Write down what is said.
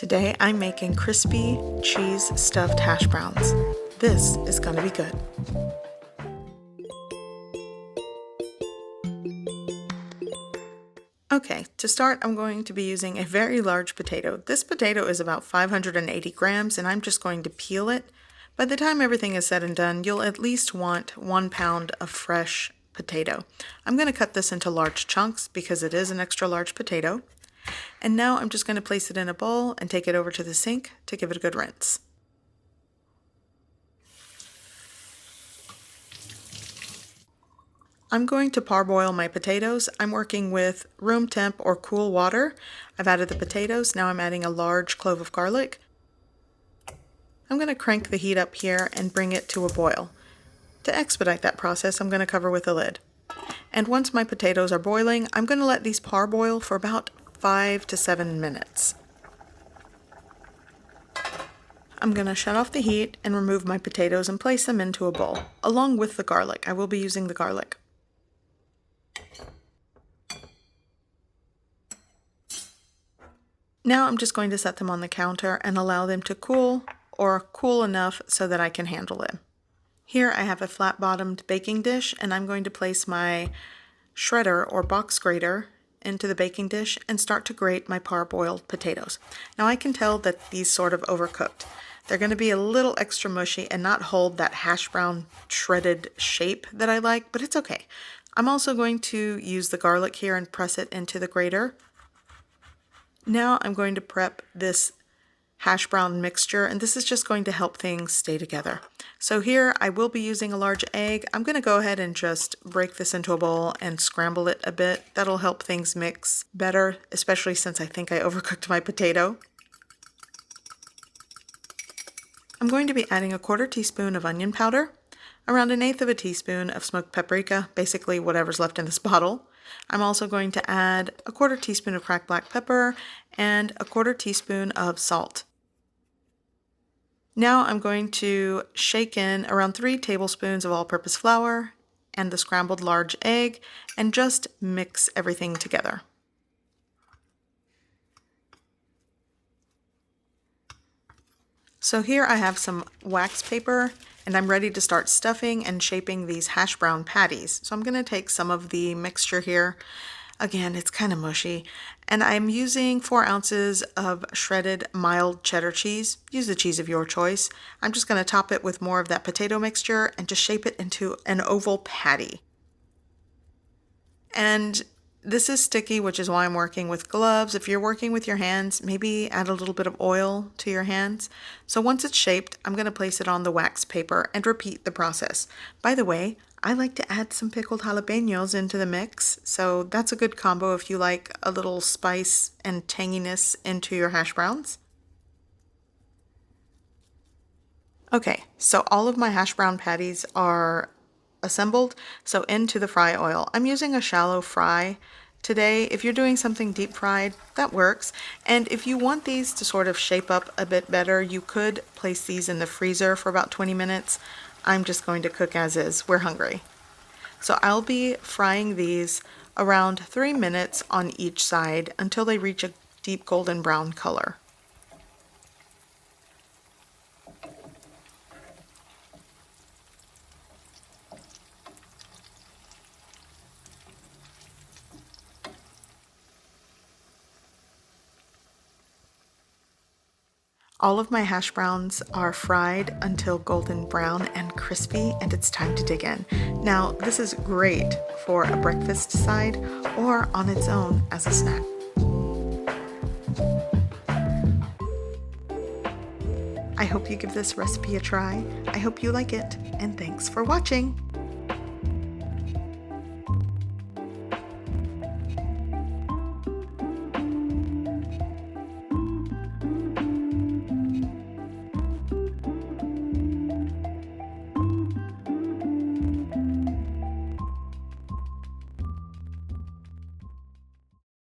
Today I'm making crispy cheese stuffed hash browns. This is gonna be good. Okay, to start I'm going to be using a very large potato. This potato is about 580 grams and I'm just going to peel it. By the time everything is said and done, you'll at least want 1 pound of fresh potato. I'm going to cut this into large chunks because it is an extra large potato. And now I'm just going to place it in a bowl and take it over to the sink to give it a good rinse. I'm going to parboil my potatoes. I'm working with room temp or cool water. I've added the potatoes. Now I'm adding a large clove of garlic. I'm going to crank the heat up here and bring it to a boil. To expedite that process, I'm going to cover with a lid. And once my potatoes are boiling, I'm going to let these parboil for about 5 to 7 minutes. I'm going to shut off the heat and remove my potatoes and place them into a bowl, along with the garlic. I will be using the garlic. Now I'm just going to set them on the counter and allow them to cool, or cool enough so that I can handle them. Here I have a flat-bottomed baking dish and I'm going to place my shredder or box grater into the baking dish and start to grate my parboiled potatoes. Now I can tell that these sort of overcooked. They're going to be a little extra mushy and not hold that hash brown shredded shape that I like, but it's okay. I'm also going to use the garlic here and press it into the grater. Now I'm going to prep this hash brown mixture, and this is just going to help things stay together. So here I will be using a large egg. I'm going to go ahead and just break this into a bowl and scramble it a bit. That'll help things mix better, especially since I think I overcooked my potato. I'm going to be adding a 1/4 teaspoon of onion powder, around 1/8 of a teaspoon of smoked paprika, basically whatever's left in this bottle. I'm also going to add a 1/4 teaspoon of cracked black pepper and a 1/4 teaspoon of salt. Now I'm going to shake in around 3 tablespoons of all-purpose flour and the scrambled large egg and just mix everything together. So here I have some wax paper and I'm ready to start stuffing and shaping these hash brown patties. So I'm going to take some of the mixture here. Again, it's kind of mushy. And I'm using 4 ounces of shredded mild cheddar cheese. Use the cheese of your choice. I'm just going to top it with more of that potato mixture and just shape it into an oval patty. And this is sticky, which is why I'm working with gloves. If you're working with your hands, maybe add a little bit of oil to your hands. So once it's shaped, I'm going to place it on the wax paper and repeat the process. By the way, I like to add some pickled jalapenos into the mix, so that's a good combo if you like a little spice and tanginess into your hash browns. Okay, so all of my hash brown patties are assembled, so into the fry oil. I'm using a shallow fry today. If you're doing something deep fried, that works. And if you want these to sort of shape up a bit better, you could place these in the freezer for about 20 minutes. I'm just going to cook as is. We're hungry. So I'll be frying these around 3 minutes on each side until they reach a deep golden brown color. All of my hash browns are fried until golden brown and crispy, and it's time to dig in. Now, this is great for a breakfast side or on its own as a snack. I hope you give this recipe a try. I hope you like it, and thanks for watching.